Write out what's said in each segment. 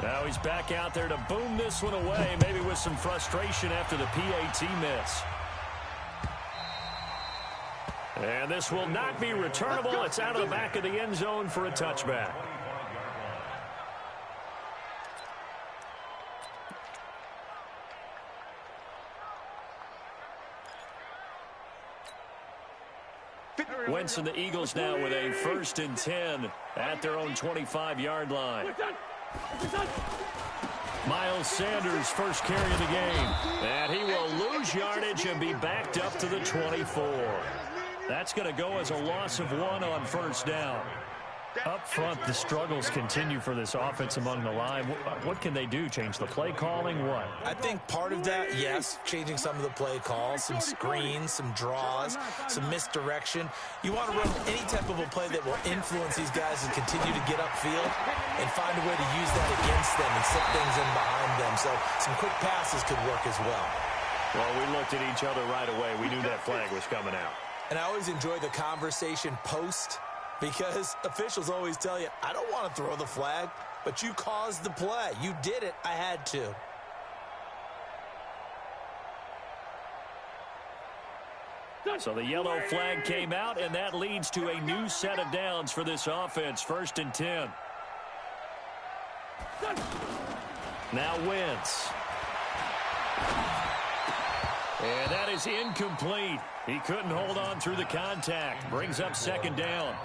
Now he's back out there to boom this one away, maybe with some frustration after the PAT miss. And this will not be returnable. It's out of the back of the end zone for a touchback. Wentz and the Eagles now with a 1st and 10 at their own 25-yard line. Miles Sanders first carry of the game. And he will lose yardage and be backed up to the 24. That's going to go as a loss of 1 on 1st down. Up front, the struggles continue for this offense among the line. What can they do? Change the play calling? What? I think part of that, yes, changing some of the play calls, some screens, some draws, some misdirection. You want to run any type of a play that will influence these guys and continue to get upfield and find a way to use that against them and set things in behind them. So some quick passes could work as well. Well, we looked at each other right away. We knew that flag was coming out. And I always enjoy the conversation post, because officials always tell you, I don't want to throw the flag, but you caused the play. You did it. I had to. So the yellow flag came out, and that leads to a new set of downs for this offense. 1st and 10. Now Wentz. And that is incomplete. He couldn't hold on through the contact. Brings up 2nd down.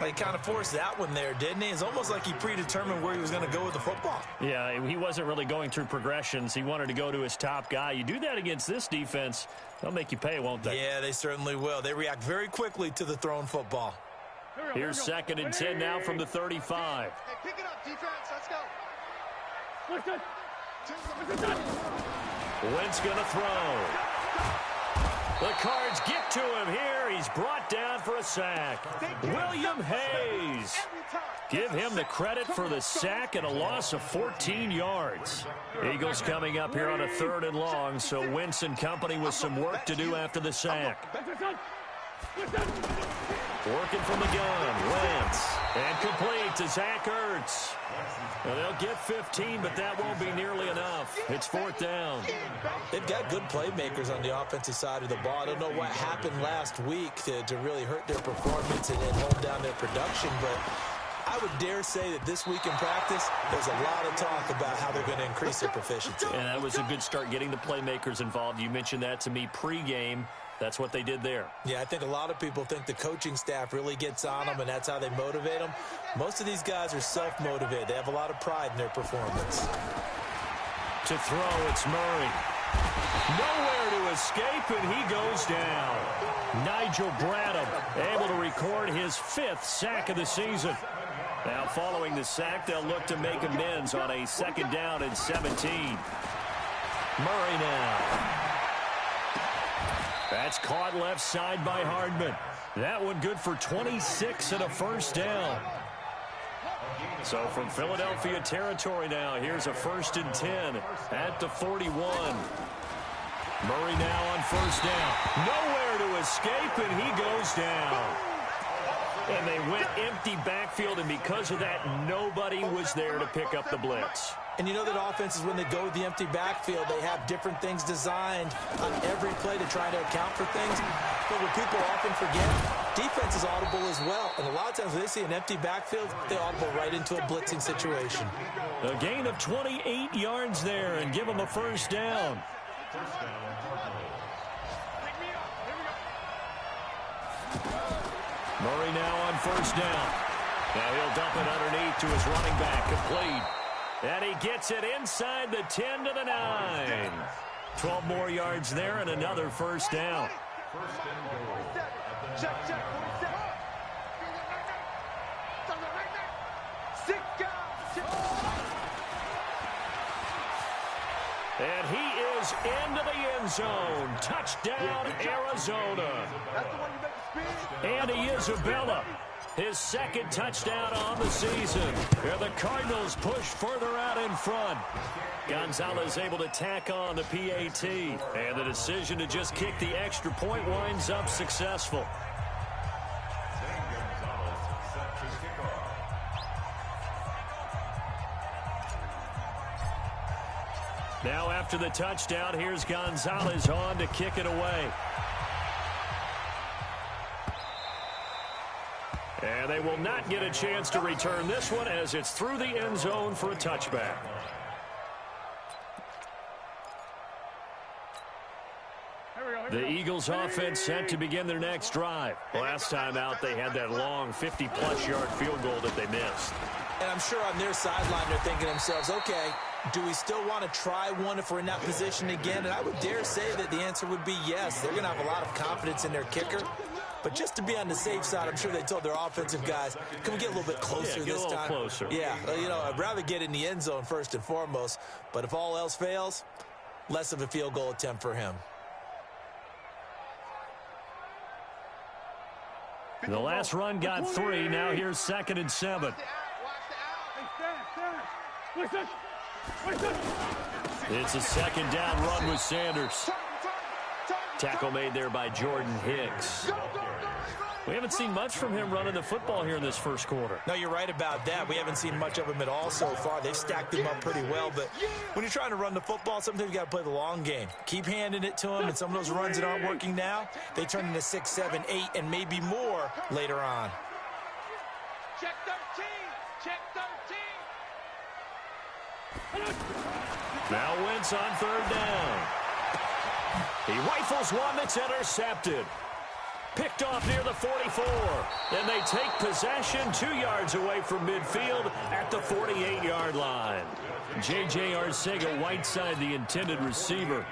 He kind of forced that one there, didn't he? It's almost like he predetermined where he was going to go with the football. Yeah, he wasn't really going through progressions. He wanted to go to his top guy. You do that against this defense, they'll make you pay, won't they? Yeah, they certainly will. They react very quickly to the thrown football. Here's 2nd and 10 now from the 35. Hey, pick it up, defense. Let's go. Wentz going to throw. The Cards get to him here. He's brought down for a sack. William Hayes. Give him the credit for the sack and a loss of 14 yards. Eagles coming up here on a 3rd and long, so Wentz and company with some work to do after the sack. Working from the gun, Wentz. And complete to Zach Ertz. Well, they'll get 15, but that won't be nearly enough. It's 4th down. They've got good playmakers on the offensive side of the ball. I don't know what happened last week to really hurt their performance and hold down their production, but I would dare say that this week in practice, there's a lot of talk about how they're going to increase their proficiency. And that was a good start, getting the playmakers involved. You mentioned that to me pregame. That's what they did there. Yeah, I think a lot of people think the coaching staff really gets on them, and that's how they motivate them. Most of these guys are self-motivated. They have a lot of pride in their performance. To throw, it's Murray. Nowhere to escape, and he goes down. Nigel Bradham able to record his 5th sack of the season. Now, following the sack, they'll look to make amends on a 2nd down and 17. Murray now. That's caught left side by Hardman. That one good for 26 and a 1st down. So from Philadelphia territory now, here's a 1st and 10 at the 41. Murray now on 1st down. Nowhere to escape, and he goes down. And they went empty backfield, and because of that, nobody was there to pick up the blitz. And you know that offenses, when they go with the empty backfield, they have different things designed on every play to try to account for things. But what people often forget, defense is audible as well. And a lot of times when they see an empty backfield, they audible right into a blitzing situation. A gain of 28 yards there and give them a 1st down. Murray now on 1st down. Now he'll dump it underneath to his running back, complete. And he gets it inside the 10 to the 9. 12 more yards there and another 1st down. And he is into the end zone. Touchdown, Arizona. Andy Isabella, his 2nd touchdown on the season. Here the Cardinals push further out in front. Gonzalez able to tack on the PAT. And the decision to just kick the extra point winds up successful. Now after the touchdown, here's Gonzalez on to kick it away. And they will not get a chance to return this one as it's through the end zone for a touchback. The Eagles offense set to begin their next drive. Last time out, they had that long 50-plus yard field goal that they missed. And I'm sure on their sideline they're thinking to themselves, okay, do we still want to try one if we're in that position again? And I would dare say that the answer would be yes. They're going to have a lot of confidence in their kicker. But just to be on the safe side, I'm sure they told their offensive guys, can we get a little bit closer this time? Get a little closer. Yeah, you know, I'd rather get in the end zone first and foremost. But if all else fails, less of a field goal attempt for him. The last run got 3. Now here's 2nd and 7. It's a 2nd down run with Sanders. Tackle made there by Jordan Hicks. We haven't seen much from him running the football here in this first quarter. No, you're right about that. We haven't seen much of him at all so far. They've stacked him up pretty well. But when you're trying to run the football, sometimes you got to play the long game. Keep handing it to him, and some of those runs that aren't working now, they turn into 6, 7, 8, and maybe more later on. Check 13. Check 13. Now Wentz on 3rd down. He rifles one that's intercepted. Picked off near the 44. And they take possession 2 yards away from midfield at the 48-yard line. J.J. Arcega-Whiteside, the intended receiver.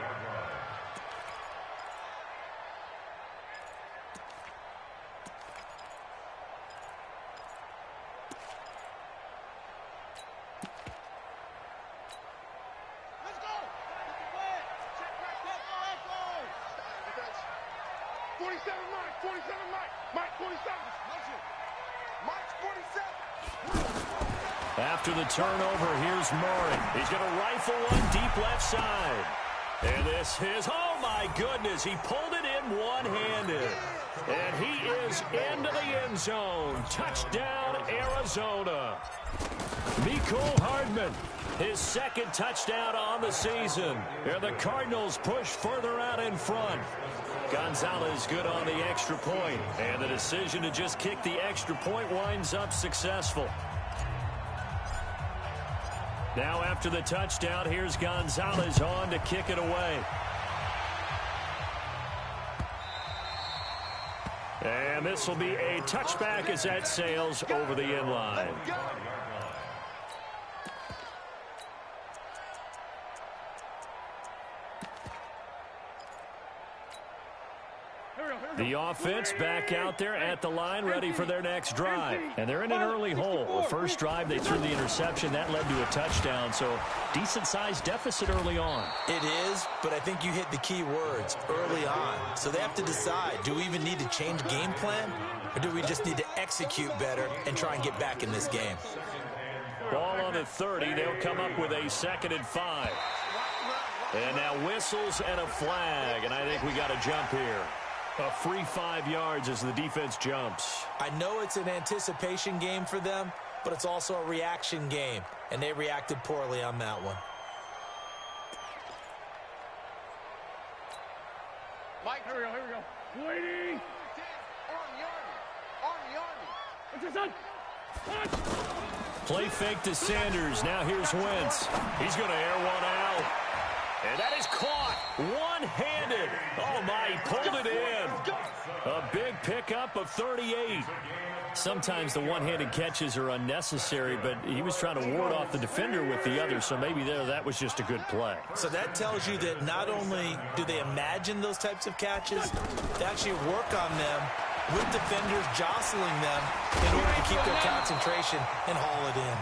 Let's go. 47, Mike. 47, Mike. Mike, 47. Mike, 47. After the turnover, here's Murray. He's going to rifle one deep left side. And this is, oh my goodness, he pulled it in one-handed. And he is into the end zone. Touchdown, Arizona. Mecole Hardman, his 2nd touchdown on the season. And the Cardinals push further out in front. Gonzalez good on the extra point. And the decision to just kick the extra point winds up successful. Now after the touchdown, here's Gonzalez on to kick it away. And this will be a touchback as that sails over the end line. The offense back out there at the line, ready for their next drive. And they're in an early hole. The first drive, they threw the interception. That led to a touchdown, so decent-sized deficit early on. It is, but I think you hit the key words, early on. So they have to decide, do we even need to change game plan, or do we just need to execute better and try and get back in this game? Ball on the 30. They'll come up with a 2nd and 5. And now whistles and a flag, and I think we got a jump here. A free 5 yards as the defense jumps. I know it's an anticipation game for them, but it's also a reaction game, and they reacted poorly on that one. Mike, here we go. Waiting. Army. Play fake to Sanders. Now here's Wentz. He's going to air one out. And that is caught one-handed. Oh, my, he pulled it in. A big pickup of 38. Sometimes the one-handed catches are unnecessary, but he was trying to ward off the defender with the other, so maybe that was just a good play. So that tells you that not only do they imagine those types of catches, they actually work on them with defenders jostling them in order to keep their concentration and haul it in.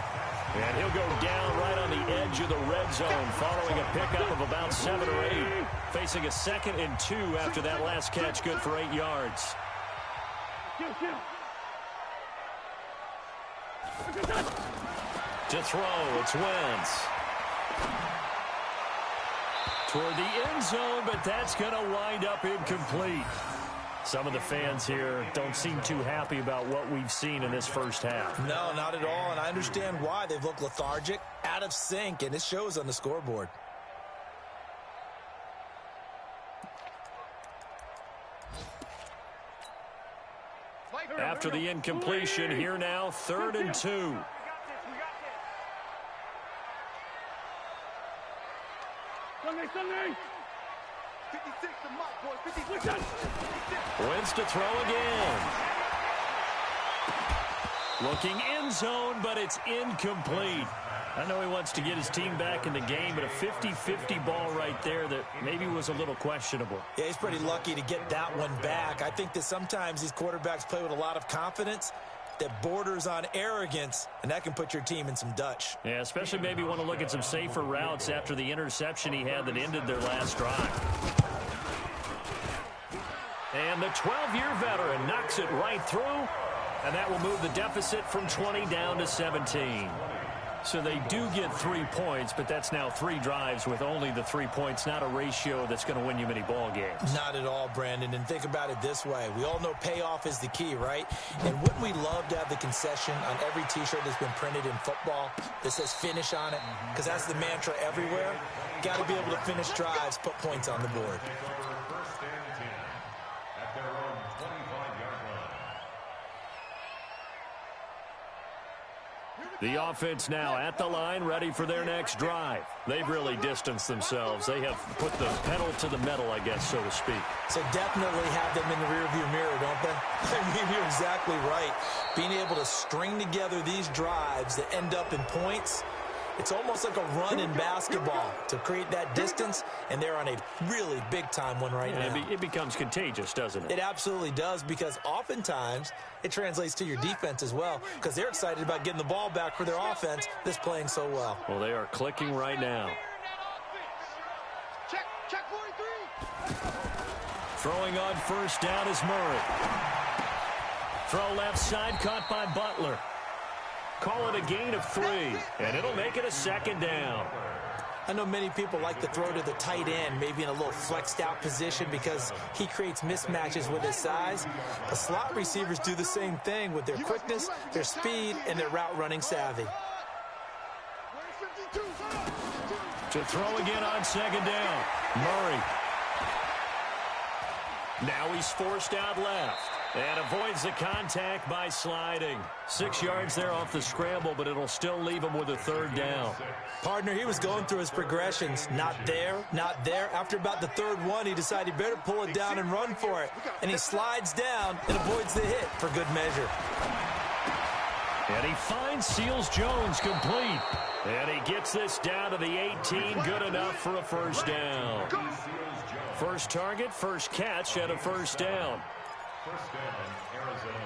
And he'll go down right on the edge of the red zone following a pickup of about 7 or 8. Facing a 2nd and 2 after that last catch, good for 8 yards. To throw, it's Wentz. Toward the end zone, but that's going to wind up incomplete. Some of the fans here don't seem too happy about what we've seen in this first half. No, not at all, and I understand why. They've looked lethargic, out of sync, and it shows on the scoreboard. after the incompletion. Here now, 3rd and 2. Sunday. 56 to Mike, boys. 56. Wins to throw again. Looking end zone, but it's incomplete. I know he wants to get his team back in the game, but a 50-50 ball right there that maybe was a little questionable. Yeah, he's pretty lucky to get that one back. I think that sometimes these quarterbacks play with a lot of confidence that borders on arrogance, and that can put your team in some Dutch. Yeah, especially maybe want to look at some safer routes after the interception he had that ended their last drive. And the 12-year veteran knocks it right through, and that will move the deficit from 20 down to 17. So they do get 3 points, but that's now 3 drives with only the 3 points, not a ratio that's going to win you many ball games. Not at all, Brandon. And think about it this way. We all know payoff is the key, right? And wouldn't we love to have the concession on every T-shirt that's been printed in football that says finish on it? Because that's the mantra everywhere. Got to be able to finish drives, put points on the board. The offense now at the line, ready for their next drive. They've really distanced themselves. They have put the pedal to the metal, I guess, so to speak. So definitely have them in the rearview mirror, don't they? I mean, you're exactly right. Being able to string together these drives that end up in points, it's almost like a run in basketball to create that distance, and they're on a really big-time one right now. It becomes contagious, doesn't it? It absolutely does, because oftentimes it translates to your defense as well, because they're excited about getting the ball back for their offense that's playing so well. Well, they are clicking right now. Check 43. Throwing on first down is Murray. Throw left side, caught by Butler. Call it a gain of 3, and it'll make it a 2nd down. I know many people like to throw to the tight end, maybe in a little flexed out position because he creates mismatches with his size. The slot receivers do the same thing with their quickness, their speed, and their route running savvy. To throw again on 2nd down. Murray. Now he's forced out left. And avoids the contact by sliding. 6 yards there off the scramble, but it'll still leave him with a 3rd down. Partner, he was going through his progressions. Not there, not there. After about the 3rd one, he decided he better pull it down and run for it. And he slides down and avoids the hit for good measure. And he finds Seals-Jones complete. And he gets this down to the 18. Good enough for a 1st down. First target, first catch, and a 1st down. First down, Arizona.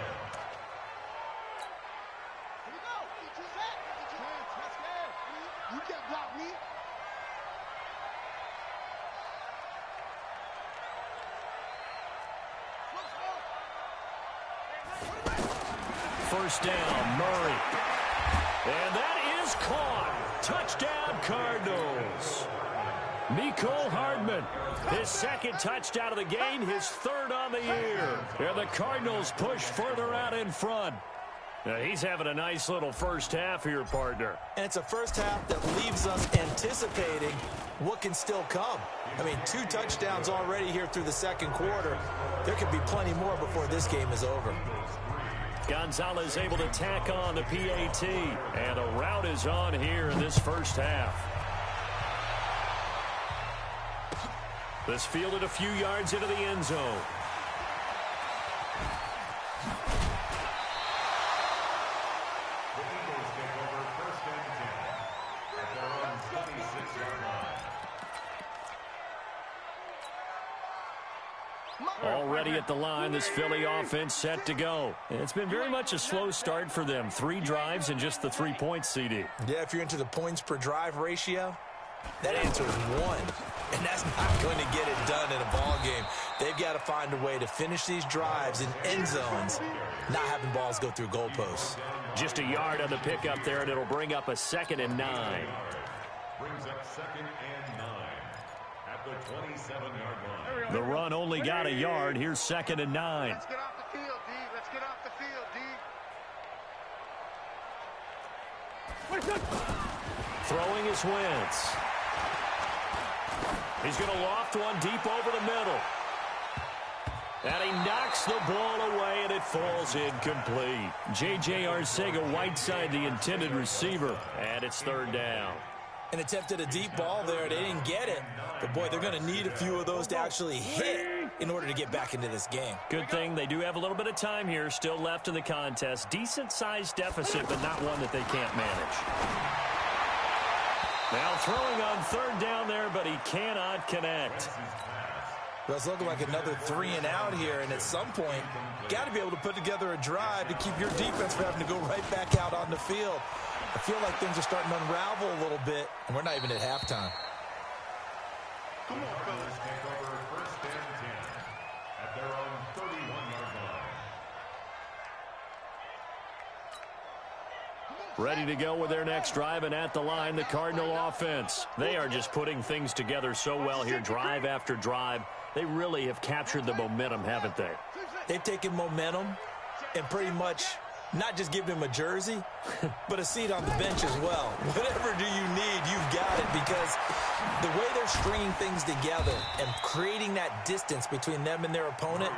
Here we go. Get your set. Get your hands. Let's go. You can't block me. First down, Murray. And that is caught. Touchdown, Cardinals. Mecole Hardman, his 2nd touchdown of the game, his 3rd on the year. And the Cardinals push further out in front. Now, he's having a nice little first half here, partner. And it's a first half that leaves us anticipating what can still come. I mean, 2 touchdowns already here through the 2nd quarter. There could be plenty more before this game is over. Gonzalez able to tack on the PAT. And a route is on here in this first half. This fielded a few yards into the end zone. Already at the line, this Philly offense set to go. It's been very much a slow start for them. 3 drives and just the 3 points, CD. Yeah, if you're into the points per drive ratio, that answer is 1. And that's not going to get it done in a ball game. They've got to find a way to finish these drives in end zones, not having balls go through goalposts. Just a yard on the pickup there, and it'll bring up a 2nd and 9. Brings up 2nd and 9 at the 27-yard line. The run only got a yard. Here's 2nd and 9. Let's get off the field, D. Let's get off the field, D. Throwing is Wentz. He's going to loft one deep over the middle. And he knocks the ball away, and it falls incomplete. J.J. Arcega-Whiteside, the intended receiver, and it's third down. And attempted a deep ball there. They didn't get it. But, boy, they're going to need a few of those to actually hit in order to get back into this game. Good thing they do have a little bit of time here still left in the contest. Decent-sized deficit, but not one that they can't manage. Now throwing on third down there, but he cannot connect. Well, it's looking like another 3 and out here, and at some point, got to be able to put together a drive to keep your defense from having to go right back out on the field. I feel like things are starting to unravel a little bit, and we're not even at halftime. Come on, fellas. Take over first and 10 at their own 31-yard line. Ready to go with their next drive, and at the line, the Cardinal offense. They are just putting things together so well here, drive after drive. They really have captured the momentum, haven't they? They've taken momentum and pretty much not just given him a jersey, but a seat on the bench as well. Whatever do you need, you've got it, because the way they're stringing things together and creating that distance between them and their opponent,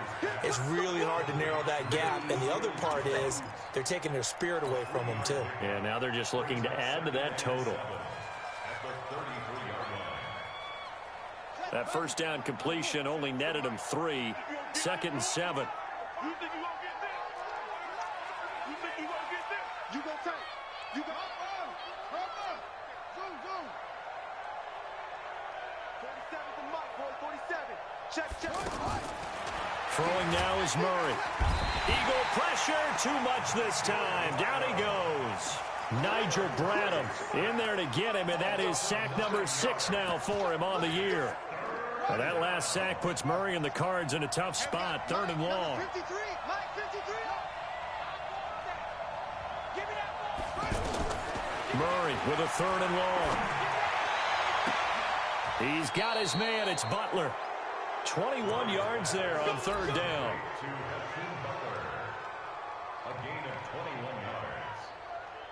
it's really hard to narrow that gap. And the other part is they're taking their spirit away from them, too. Yeah, now they're just looking to add to that total. That first down completion only netted him 3. 2nd and 7. You think you gonna get this? You think you gonna get this? You gonna take? You gonna zoom, zoom. 47 to Mike, boy, 47. Check. Throwing now is Murray. Eagle pressure, too much this time. Down he goes. Nigel Bradham in there to get him, and that is sack number 6 now for him on the year. Well, that last sack puts Murray and the Cards in a tough spot, 3rd and long. 53, Mike, 53. Give me that ball. Murray with a 3rd and long. He's got his man. It's Butler. 21 yards there on 3rd down. A gain of 21 yards.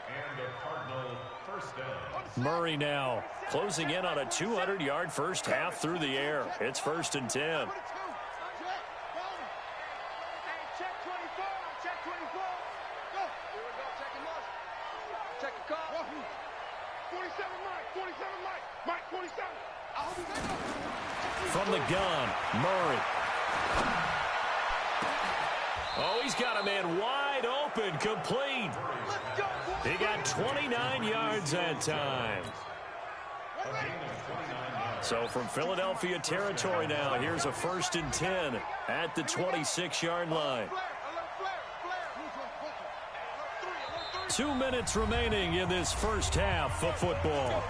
And a Cardinal first down. Murray now closing in on a 200-yard first half through the air. It's 1st and 10. Check 24. Check 24. Go. Here we go. Check him up. Check the car. 47, Mike. 47, Mike. Mike, 47. I hope he's there. From the gun, Murray. Oh, he's got a man wide open, complete. Let's go, boy. He got 29 yards that time. So from Philadelphia territory now, here's a 1st and 10 at the 26-yard line. 2 minutes remaining in this first half of football.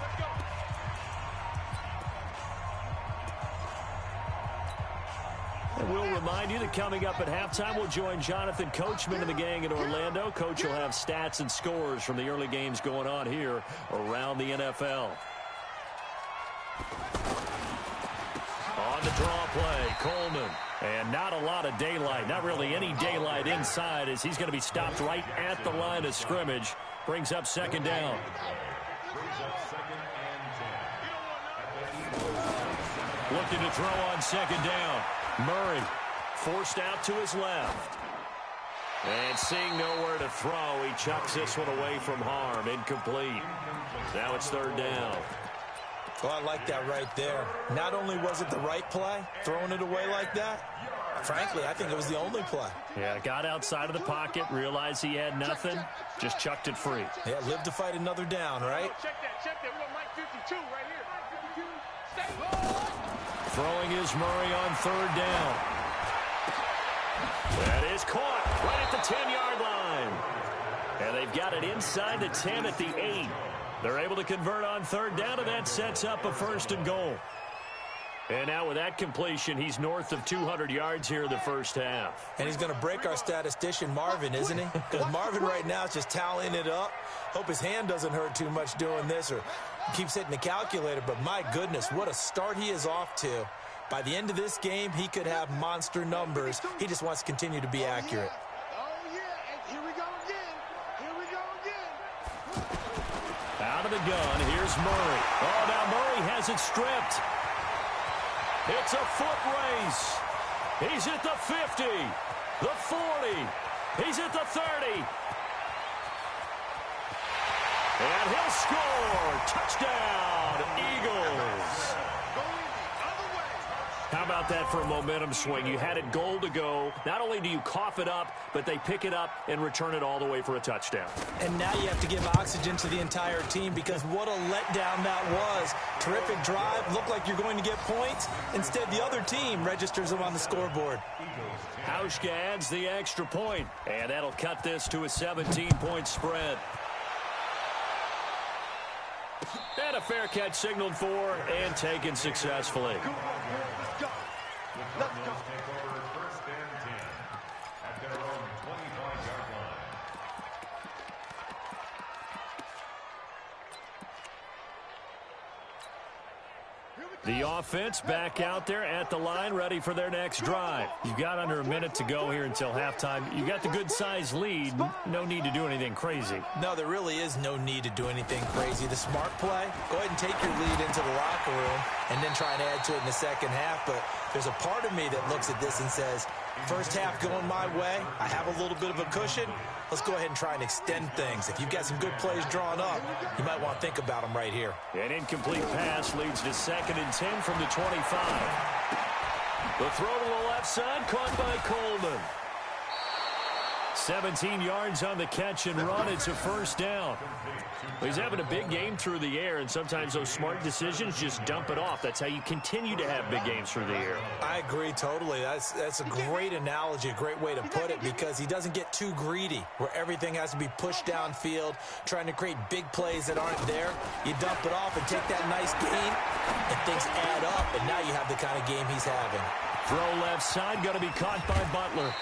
And we'll remind you that coming up at halftime, we'll join Jonathan Coachman and the gang in Orlando. Coach will have stats and scores from the early games going on here around the NFL. On the draw play, Coleman. And not a lot of daylight, not really any daylight inside, as he's going to be stopped right at the line of scrimmage. Brings up 2nd down. Looking to throw on 2nd down. Murray forced out to his left. And seeing nowhere to throw, he chucks this one away from harm. Incomplete. Now it's 3rd down. Well, I like that right there. Not only was it the right play, throwing it away like that, frankly, I think it was the only play. Yeah, got outside of the pocket, realized he had nothing, just chucked it free. Yeah, live to fight another down, right? Check that. We got Mike 52 right here. Stay. Throwing is Murray on 3rd down. That is caught right at the 10-yard line. And they've got it inside the 10 at the 8. They're able to convert on 3rd down, and that sets up a 1st and goal. And now with that completion, he's north of 200 yards here in the first half. And he's going to break our statistician, Marvin, isn't he? Because Marvin right now is just tallying it up. Hope his hand doesn't hurt too much doing this or keeps hitting the calculator. But my goodness, what a start he is off to. By the end of this game, he could have monster numbers. He just wants to continue to be accurate. Here we go again. Out of the gun, here's Murray. Oh, now Murray has it stripped. It's a foot race. He's at the 50, the 40. He's at the 30. And he'll score. Touchdown, Eagles. How about that for a momentum swing? You had it goal to go. Not only do you cough it up, but they pick it up and return it all the way for a touchdown. And now you have to give oxygen to the entire team because what a letdown that was. Terrific drive. Looked like you're going to get points. Instead, the other team registers them on the scoreboard. Hauschka adds the extra point, and that'll cut this to a 17-point spread. And a fair catch signaled for and taken successfully. Let's go. Take over first and 10 at their own 25-yard line. The offense back out there at the line, ready for their next drive. You've got under a minute to go here until halftime. You got the good-sized lead. No need to do anything crazy. No, there really is no need to do anything crazy. The smart play, go ahead and take your lead into the locker room and then try and add to it in the second half. But there's a part of me that looks at this and says, first half going my way, I have a little bit of a cushion. Let's go ahead and try and extend things. If you've got some good plays drawn up, you might want to think about them right here. An incomplete pass leads to 2nd and 10 from the 25. The throw to the left side, caught by Coleman. 17 yards on the catch and run. It's a first down. He's having a big game through the air, and sometimes those smart decisions just dump it off. That's how you continue to have big games through the air. I agree totally. That's a great analogy, a great way to put it, because he doesn't get too greedy where everything has to be pushed downfield, trying to create big plays that aren't there. You dump it off and take that nice gain, and things add up, and now you have the kind of game he's having. Throw left side, going to be caught by Butler.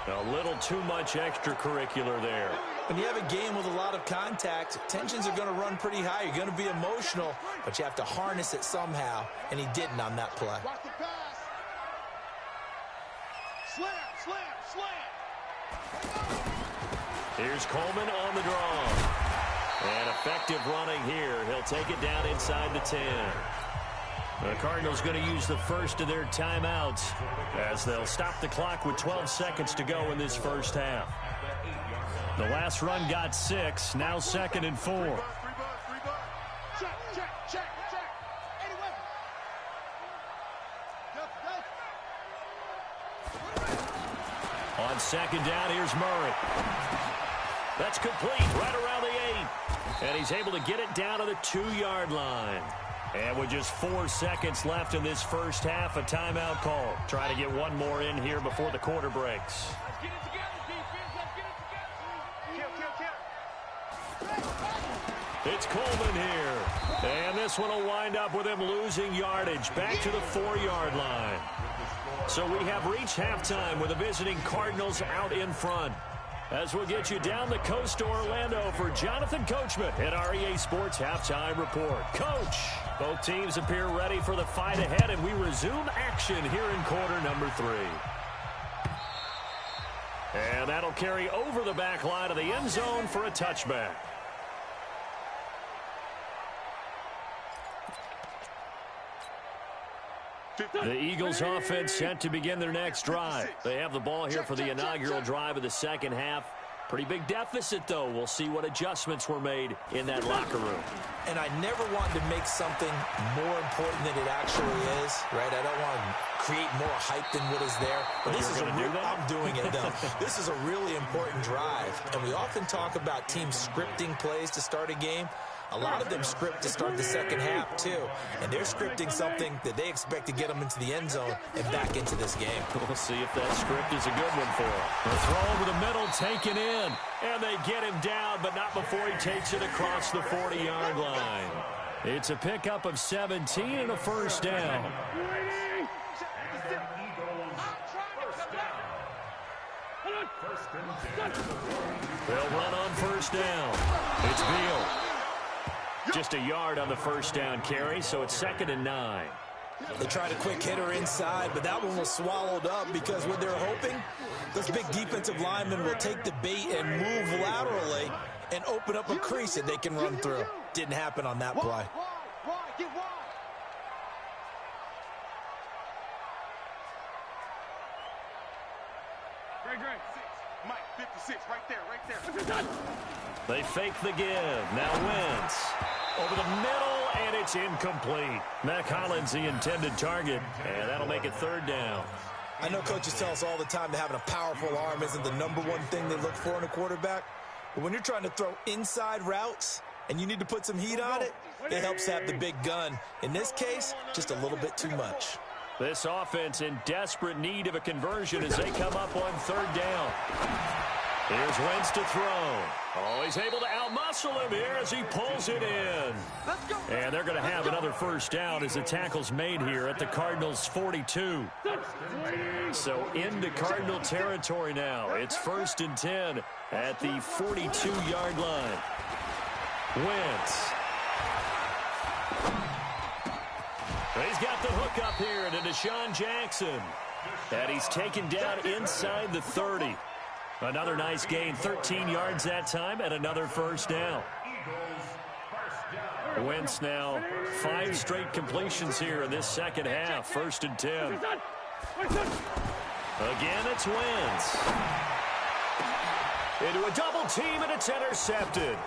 A little too much extracurricular there. When you have a game with a lot of contact, tensions are going to run pretty high. You're going to be emotional, but you have to harness it somehow, and he didn't on that play. Watch the pass. Slam, slam, slam. Here's Coleman on the draw. And effective running here. He'll take it down inside the 10. The Cardinals going to use the first of their timeouts as they'll stop the clock with 12 seconds to go in this first half. The last run got 6, now 2nd and 4. Check, check, check, check. Anyway. On 2nd down, here's Murray. That's complete right around the 8. And he's able to get it down to the 2-yard line. And with just 4 seconds left in this first half, a timeout call. Try to get one more in here before the quarter breaks. Let's get it together, defense. Let's get it together. Kill. It's Coleman here. And this one will wind up with him losing yardage back to the 4-yard line. So we have reached halftime with the visiting Cardinals out in front. As we'll get you down the coast to Orlando for Jonathan Coachman at our EA Sports Halftime Report. Coach, both teams appear ready for the fight ahead, and we resume action here in quarter number 3. And that'll carry over the back line of the end zone for a touchback. The Eagles offense set to begin their next drive. They have the ball here for the inaugural drive of the second half. Pretty big deficit, though. We'll see what adjustments were made in that locker room. And I never want to make something more important than it actually is, right? I don't want to create more hype than what is there. But this is I'm doing it, though. This is a really important drive. And we often talk about teams scripting plays to start a game. A lot of them script to start the second half, too. And they're scripting something that they expect to get them into the end zone and back into this game. We'll see if that script is a good one for them. The throw over the middle, taken in. And they get him down, but not before he takes it across the 40-yard line. It's a pickup of 17 and a first down. They'll run on first down. It's Beal. Just a yard on the first down carry, so it's 2nd and 9. They tried a quick hitter inside, but that one was swallowed up because what they're hoping, those big defensive linemen will take the bait and move laterally and open up a crease that they can run through. Didn't happen on that play. 6, right there, right there. They fake the give. Now Wentz. Over the middle, and it's incomplete. Mac Hollins the intended target, and that'll make it third down. I know coaches tell us all the time that having a powerful arm isn't the #1 thing they look for in a quarterback. But when you're trying to throw inside routes and you need to put some heat on it, it helps to have the big gun. In this case, just a little bit too much. This offense in desperate need of a conversion as they come up on third down. Here's Wentz to throw. Oh, he's able to outmuscle him here as he pulls it in. And they're going to have another first down as the tackle's made here at the Cardinals' 42. So into Cardinal territory now. It's 1st and 10 at the 42-yard line. Wentz. He's got the hook up here to Deshaun Jackson. And he's taken down inside the 30. Another nice gain, 13 yards that time, and another first down. Wentz now 5 straight completions here in this second half. 1st and 10. Again, it's Wentz. Into a double team, and it's intercepted.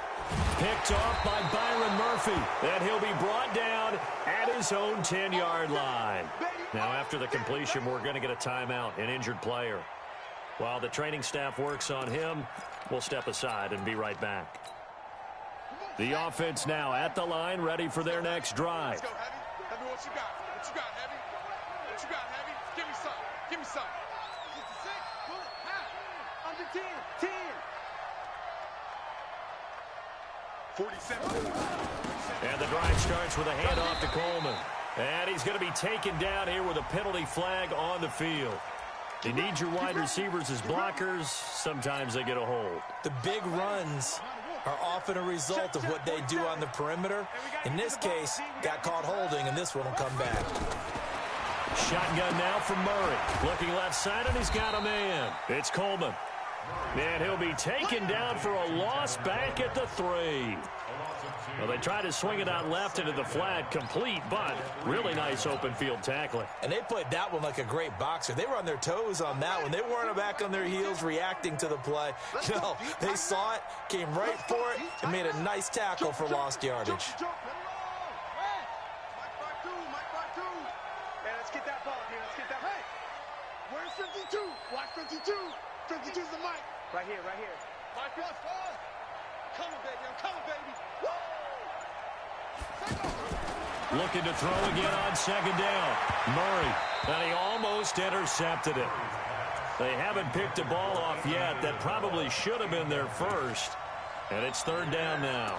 Picked off by Byron Murphy. And he'll be brought down at his own 10-yard line. Now, after the completion, we're going to get a timeout, an injured player. While the training staff works on him, we'll step aside and be right back. The offense now at the line, ready for their next drive. Let's go, Heavy. Heavy, what you got? What you got, Heavy? What you got, Heavy? Give me some. Give me some. 56, under 10, 10. 47. And the drive starts with a handoff to Coleman. And he's going to be taken down here with a penalty flag on the field. You need your wide receivers as blockers. Sometimes they get a hold. The big runs are often a result of what they do on the perimeter. In this case, got caught holding, and this one will come back. Shotgun now from Murray. Looking left side, and he's got a man. It's Coleman. And he'll be taken down for a loss back at the 3. Well, they tried to swing it out left into the flat, complete, but really nice open field tackling. And they played that one like a great boxer. They were on their toes on that one. They weren't back on their heels reacting to the play. No, they saw it, came right for it, and made a nice tackle for lost yardage. Let's get that ball here. Let's get that. Hey, where's 52? Watch 52. 52's the mic. Right here, right here. Mike, coming, baby. I'm coming, baby. Woo! Looking to throw again on second down. Murray, and he almost intercepted it. They haven't picked a ball off yet. That probably should have been their first. And it's third down now.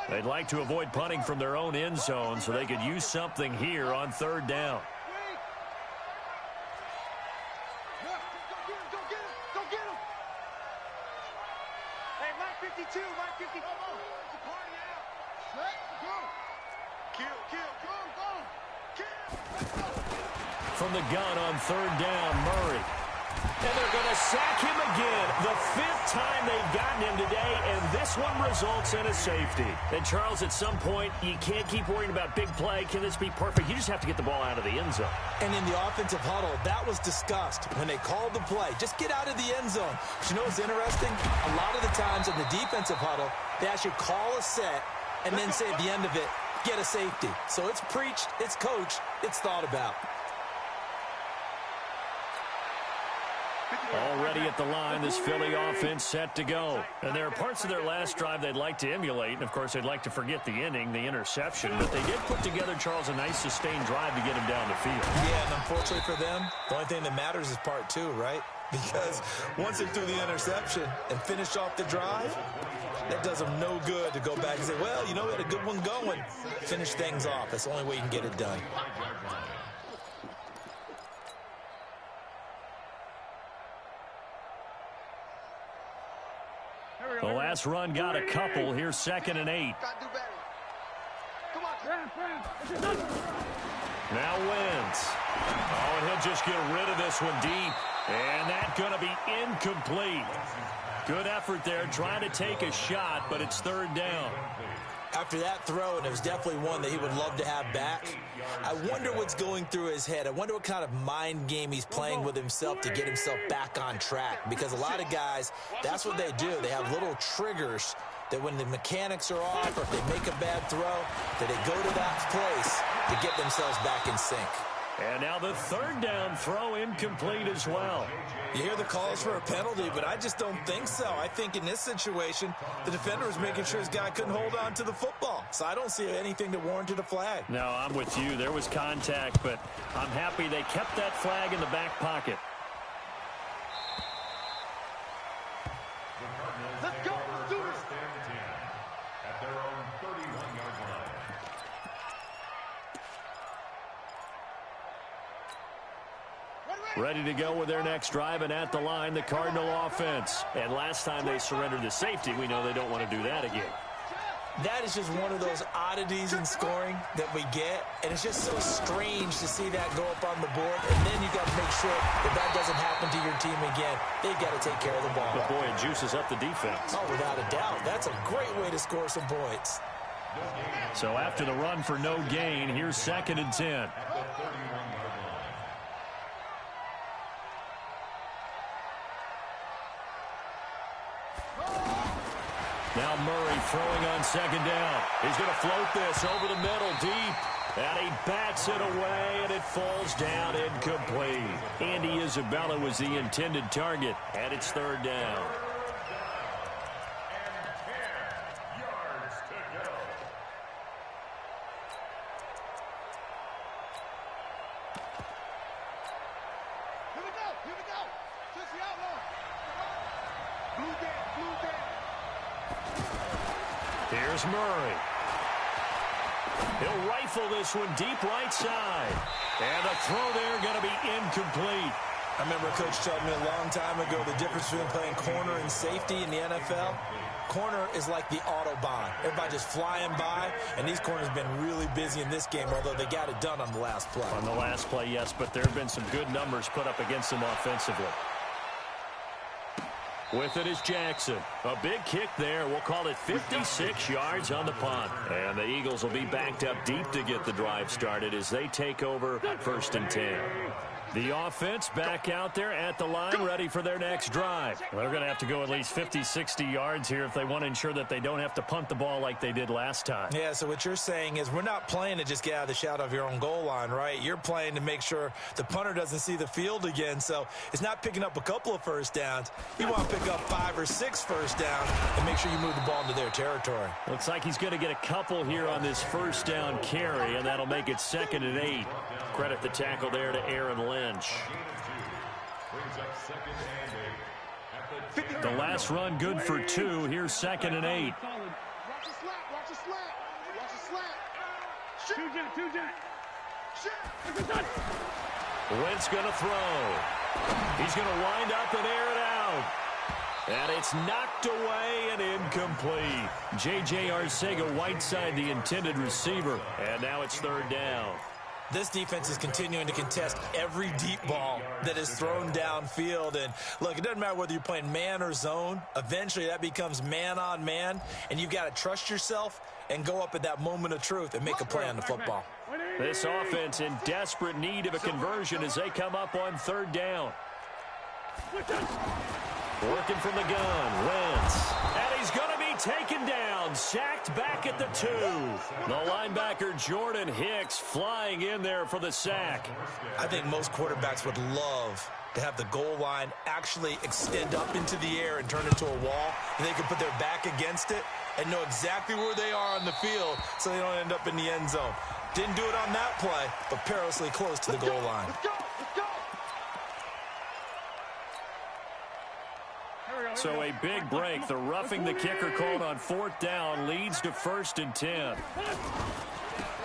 They'd like to avoid punting from their own end zone so they could use something here on third down. Go get him. Hey, Mike 52, Mike 50. It's a party out. Let go. Kill. From the gun on third down, Murray. And they're going to sack him again. The 5th time they've gotten him today, and this one results in a safety. And, Charles, at some point, you can't keep worrying about big play. Can this be perfect? You just have to get the ball out of the end zone. And in the offensive huddle, that was discussed when they called the play. Just get out of the end zone. But you know what's interesting? A lot of the times in the defensive huddle, they actually call a set and then say at the end of it, get a safety. So it's preached, it's coached, it's thought about. Already at the line, this Philly offense set to go. And there are parts of their last drive they'd like to emulate. And, of course, they'd like to forget the inning, the interception. But they did put together, Charles, a nice sustained drive to get him down the field. Yeah, and unfortunately for them, the only thing that matters is part 2, right? Because once they threw the interception and finished off the drive, that does them no good to go back and say, well, you know, we had a good one going. Finish things off. That's the only way you can get it done. The last run got a couple. Here's 2nd and 8. Gotta do better. Come on. Now Wentz. Oh, and he'll just get rid of this one deep. And that's going to be incomplete. Good effort there, trying to take a shot, but it's third down. after that throw, and it was definitely one that he would love to have back. I wonder what's going through his head. I wonder what kind of mind game he's playing with himself to get himself back on track, because a lot of guys, that's what they do. They have little triggers that when the mechanics are off or if they make a bad throw, that they go to that place to get themselves back in sync. And now the third down throw incomplete as well. You hear the calls for a penalty, but I just don't think so. I think in this situation, the defender was making sure his guy couldn't hold on to the football. So I don't see anything that warranted a flag. No, I'm with you. There was contact, but I'm happy they kept that flag in the back pocket. Let's go. Let's do this. At their own 31-yard line. Ready to go with their next drive, and at the line, the Cardinal offense. And last time they surrendered the safety, we know they don't want to do that again. That is just one of those oddities in scoring that we get, and it's just so strange to see that go up on the board, and then you got to make sure that that doesn't happen to your team again. They've got to take care of the ball. But boy, it juices up the defense. Oh, without a doubt. That's a great way to score some points. So after the run for no gain, here's 2nd and 10. Now Murray throwing on 2nd down. He's going to float this over the middle deep. And he bats it away, and it falls down incomplete. Andy Isabella was the intended target, and it's 3rd down. Here we go. Here we go. Switch the outlaw. Blue down. Blue down. Here's Murray. He'll rifle this one deep right side. And the throw there going to be incomplete. I remember a coach telling me a long time ago the difference between playing corner and safety in the NFL. Corner is like the Autobahn. Everybody just flying by, and these corners have been really busy in this game, although they got it done on the last play. On the last play, yes, but there have been some good numbers put up against them offensively. With it is Jackson. A big kick there. We'll call it 56 yards on the punt. And the Eagles will be backed up deep to get the drive started as they take over 1st and 10. The offense back out there at the line, ready for their next drive. Well, they're going to have to go at least 50, 60 yards here if they want to ensure that they don't have to punt the ball like they did last time. Yeah, so what you're saying is we're not playing to just get out of the shadow of your own goal line, right? You're playing to make sure the punter doesn't see the field again. So it's not picking up a couple of first downs. You want to pick up 5 or 6 first downs and make sure you move the ball into their territory. Looks like he's going to get a couple here on this first down carry, and that'll make it 2nd and 8. Credit the tackle there to Aaron Lynch. The last run good for 2. Here's 2nd and 8. Watch the slap. Watch the slap. Watch the slap. Shoot. Two jack. Shoot. Wentz going to throw. He's going to wind up and air it out. And it's knocked away and incomplete. J.J. Arcega-Whiteside, the intended receiver. And now it's 3rd down. This defense is continuing to contest every deep ball that is thrown downfield. And, look, it doesn't matter whether you're playing man or zone. Eventually, that becomes man on man. And you've got to trust yourself and go up at that moment of truth and make a play on the football. This offense in desperate need of a conversion as they come up on 3rd down. Working from the gun, Wentz. And he's going to be taken down, sacked back at the 2. The linebacker Jordan Hicks flying in there for the sack. I think most quarterbacks would love to have the goal line actually extend up into the air and turn into a wall, and they can put their back against it and know exactly where they are on the field so they don't end up in the end zone. Didn't do it on that play, but perilously close to the goal line. Let's go. Let's go. So a big break. The roughing the kicker called on 4th down leads to 1st and 10.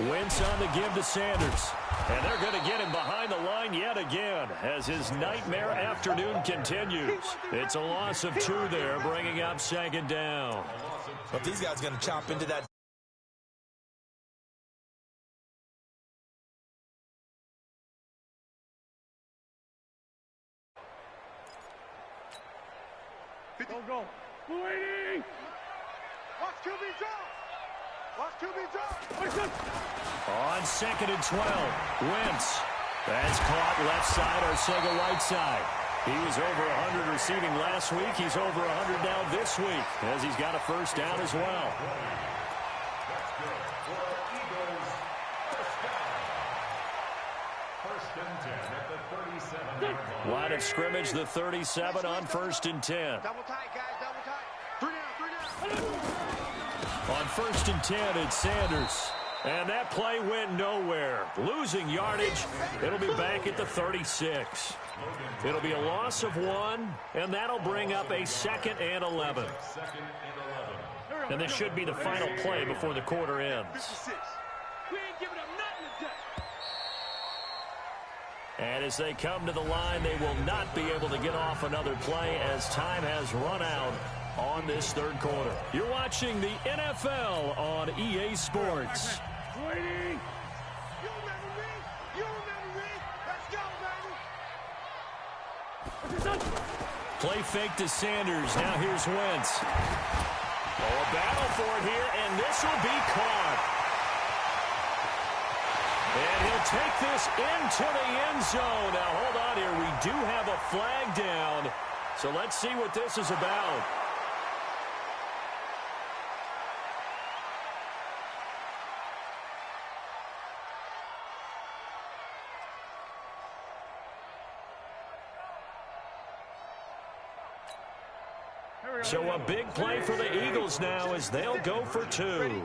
Wentz on the give to Sanders. And they're going to get him behind the line yet again as his nightmare afternoon continues. It's a loss of 2 there, bringing up 2nd down. But these guys are going to chop into that. Go. Waiting. Watch QB draw. Watch QB drop. On 2nd and 12, Wentz. That's caught left side, Arcega right side. He was over 100 receiving last week. He's over 100 now this week as he's got a first down as well. That's good for our Eagles. First down. 1st and 10 at the 37-yard line. Line of scrimmage, the 37 on 1st and 10. Double tight, guys. Double tight. 3 down. On 1st and 10, it's Sanders. And that play went nowhere. Losing yardage. It'll be back at the 36. It'll be a loss of 1, and that'll bring up a 2nd and 11. And this should be the final play before the quarter ends. 56. We ain't giving up nothing today. And as they come to the line, they will not be able to get off another play as time has run out on this 3rd quarter. You're watching the NFL on EA Sports. Brady. You remember me? You remember me? Let's go, baby. Play fake to Sanders. Now here's Wentz. Oh, a battle for it here, and this will be caught. And he'll take this into the end zone. Now, hold on here. We do have a flag down. So let's see what this is about. So a big play for the Eagles now as they'll go for 2.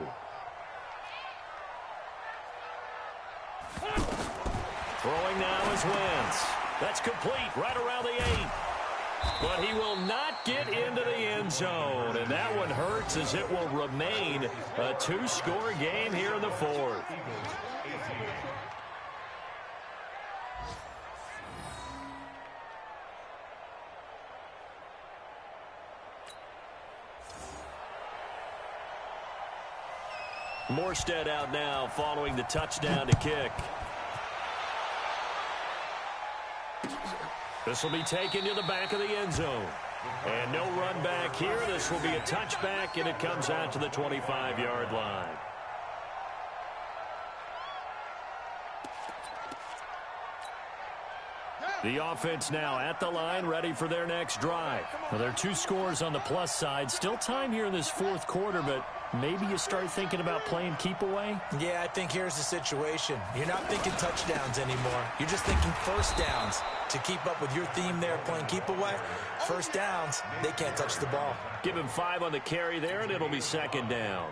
Throwing now is Wentz. That's complete right around the 8. But he will not get into the end zone. And that one hurts as it will remain a 2-score game here in the 4th. Morstead out now following the touchdown to kick. This will be taken to the back of the end zone. And no run back here. This will be a touchback, and it comes out to the 25-yard line. The offense now at the line, ready for their next drive. Well, there are 2 scores on the plus side. Still time here in this 4th quarter, but maybe you start thinking about playing keep away? Yeah, I think here's the situation. You're not thinking touchdowns anymore. You're just thinking first downs. To keep up with your theme there, playing keep away, first downs, they can't touch the ball. Give him 5 on the carry there, and it'll be 2nd down.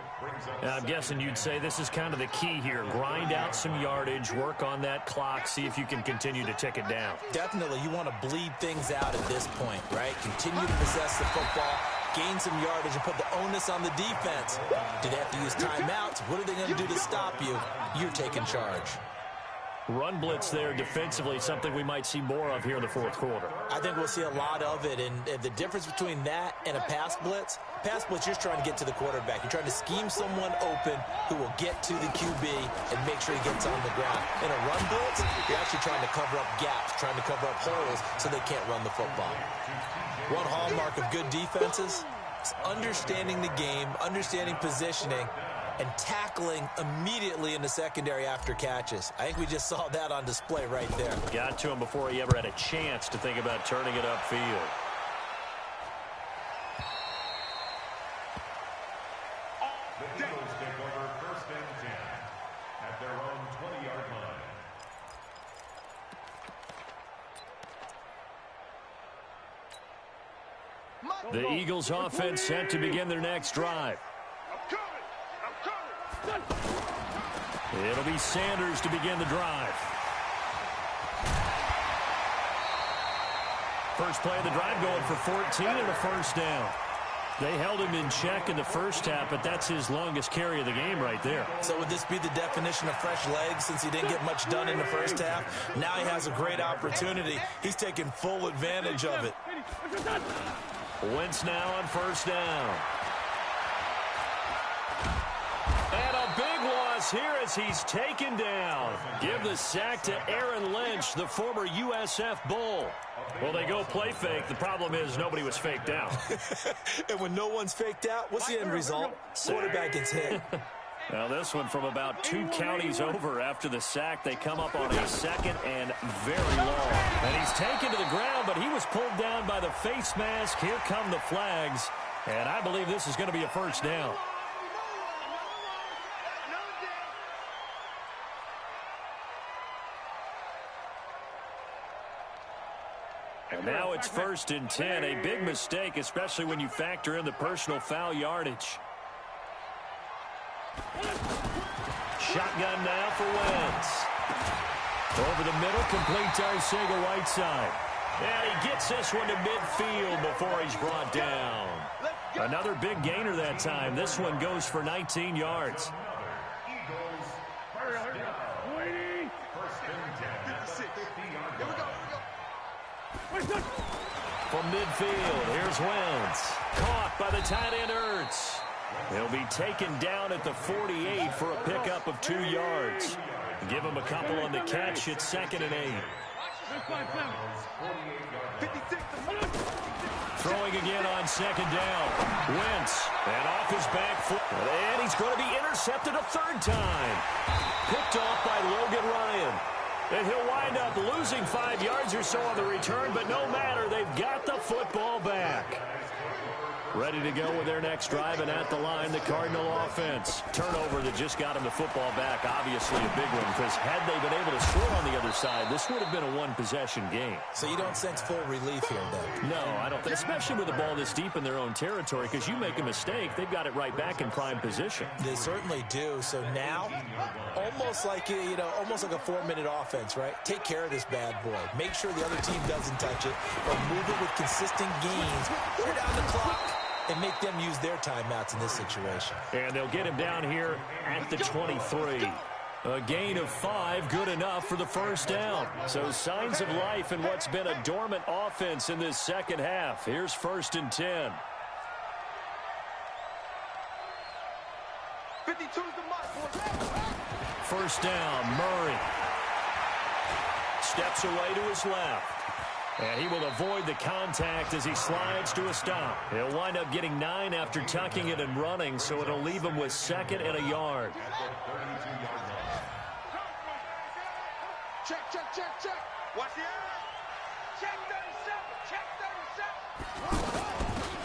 And I'm guessing you'd say this is kind of the key here. Grind out some yardage, work on that clock, see if you can continue to tick it down. Definitely, you want to bleed things out at this point, right? Continue to possess the football, gain some yardage, and put the onus on the defense. Do they have to use timeouts? What are they going to do to stop you? You're taking charge. Run blitz there defensively, something we might see more of here in the 4th quarter. I think we'll see a lot of it, and the difference between that and a pass blitz, you're just trying to get to the quarterback. You're trying to scheme someone open who will get to the QB and make sure he gets on the ground. In a run blitz, you're actually trying to cover up gaps, trying to cover up holes so they can't run the football. One hallmark of good defenses is understanding the game, understanding positioning, and tackling immediately in the secondary after catches. I think we just saw that on display right there. Got to him before he ever had a chance to think about turning it upfield. The Eagles take over 1st and 10 at their own 20-yard line. The Eagles offense set to begin their next drive. It'll be Sanders to begin the drive. First play of the drive going for 14 and a first down. They held him in check in the first half, but that's his longest carry of the game right there. So would this be the definition of fresh legs since he didn't get much done in the first half? Now he has a great opportunity. He's taking full advantage of it. Wentz now on first down. And a big loss here as he's taken down. Give the sack to Aaron Lynch, the former USF Bull. Well, they go play fake. The problem is nobody was faked out. And when no one's faked out, what's the end result? Quarterback gets hit. Now this one from about 2 counties over after the sack. They come up on a second and very long. And he's taken to the ground, but he was pulled down by the face mask. Here come the flags. And I believe this is going to be a first down. And now it's 1st and 10. A big mistake, especially when you factor in the personal foul yardage. Shotgun now for Wentz. Over the middle, completes Arcega-Whiteside. And he gets this one to midfield before he's brought down. Another big gainer that time. This one goes for 19 yards. From midfield, here's Wentz. Caught by the tight end Ertz. He'll be taken down at the 48 for a pickup of 2 yards. Give him a couple on the catch. It's 2nd and 8. Throwing again on 2nd down. Wentz, and off his back foot. And he's going to be intercepted a 3rd time. Picked off by Logan Ryan. And he'll wind up losing 5 yards or so on the return, but no matter, they've got the football back. Ready to go with their next drive, and at the line, the Cardinal offense. Turnover that just got them the football back, obviously a big one, because had they been able to score on the other side, this would have been a one-possession game. So you don't sense full relief here, then? No, I don't think, especially with the ball this deep in their own territory, because you make a mistake, they've got it right back in prime position. They certainly do. So now, almost like a 4-minute offense, right? Take care of this bad boy. Make sure the other team doesn't touch it, but move it with consistent gains. Wear down the clock and make them use their timeouts in this situation. And they'll get him down here at the 23. A gain of 5, good enough for the first down. So signs of life in what's been a dormant offense in this second half. Here's 1st and 10. 52's the mark. First down, Murray. Steps away to his left. And he will avoid the contact as he slides to a stop. He'll wind up getting 9 after tucking it and running, so it'll leave him with 2nd and a yard. Check. Watch the eye. Check 37.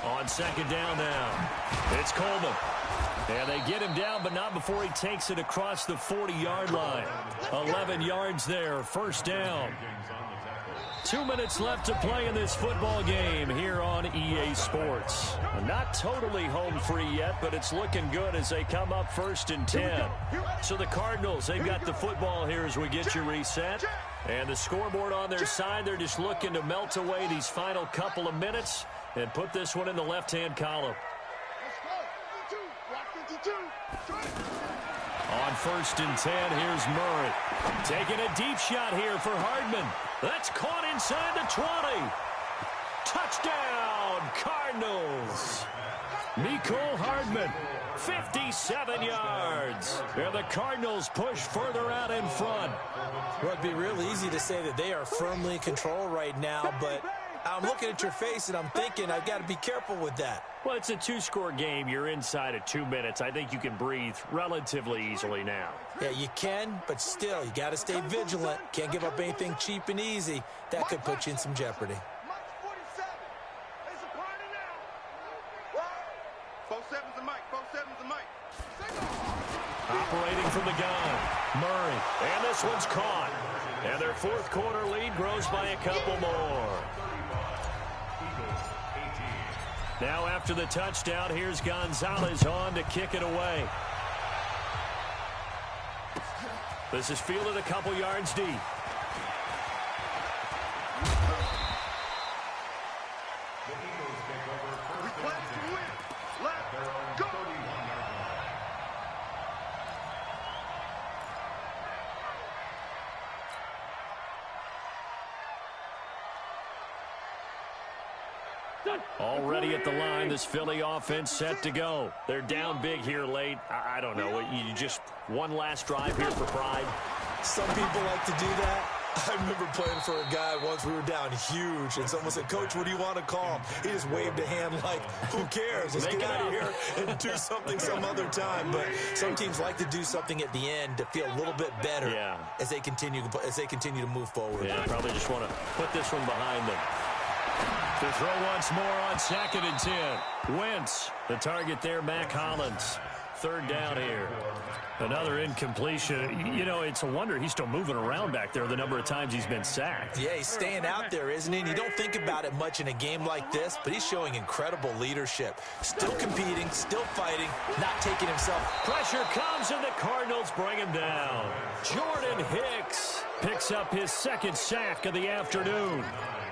On 2nd down now, it's Coleman. And they get him down, but not before he takes it across the 40-yard line. 11 yards there, first down. 2 minutes left to play in this football game here on EA Sports. Not totally home free yet, but it's looking good as they come up 1st and 10. So the Cardinals, they've got the football here as we get you reset. And the scoreboard on their side, they're just looking to melt away these final couple of minutes and put this one in the left-hand column. On 1st and 10, here's Murray. Taking a deep shot here for Hardman. That's caught inside the 20. Touchdown, Cardinals. Mecole Hardman, 57 yards. And the Cardinals push further out in front. Well, it'd be real easy to say that they are firmly in control right now, but I'm looking at your face and I'm thinking I've got to be careful with that. Well, it's a 2-score game. You're inside of 2 minutes. I think you can breathe relatively easily now. Yeah, you can, but still, you got to stay vigilant. Can't give up anything cheap and easy. That could put you in some jeopardy. Operating from the gun, Murray. And this one's caught. And their 4th quarter lead grows by a couple more. Now after the touchdown, here's Gonzalez on to kick it away. This is fielded a couple yards deep. Already at the line, this Philly offense set to go. They're down big here late. I don't know. You just one last drive here for pride. Some people like to do that. I remember playing for a guy once. We were down huge, and someone said, "Coach, what do you want to call?" He just waved a hand like, who cares? Let's get out of here and do something some other time. But some teams like to do something at the end to feel a little bit better as they continue to move forward. Yeah, probably just want to put this one behind them. To throw once more on 2nd and 10. Wentz, the target there, Mac Hollins. 3rd down here. Another incompletion. You know, it's a wonder he's still moving around back there the number of times he's been sacked. Yeah, he's staying out there, isn't he? And you don't think about it much in a game like this, but he's showing incredible leadership. Still competing, still fighting, not taking himself. Pressure comes, and the Cardinals bring him down. Jordan Hicks picks up his 2nd sack of the afternoon.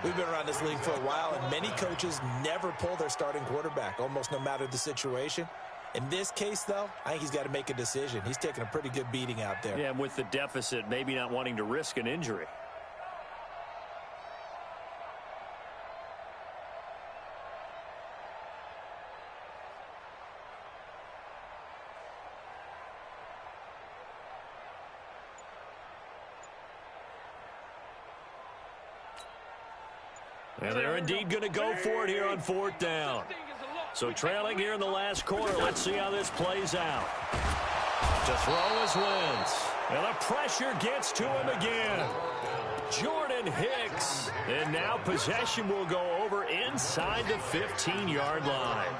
We've been around this league for a while, and many coaches never pull their starting quarterback, almost no matter the situation. In this case, though, I think he's got to make a decision. He's taking a pretty good beating out there. Yeah, and with the deficit, maybe not wanting to risk an injury. And they're indeed going to go for it here on 4th down. So trailing here in the last quarter. Let's see how this plays out. To throw is Wentz. And the pressure gets to him again. Jordan Hicks. And now possession will go over inside the 15-yard line.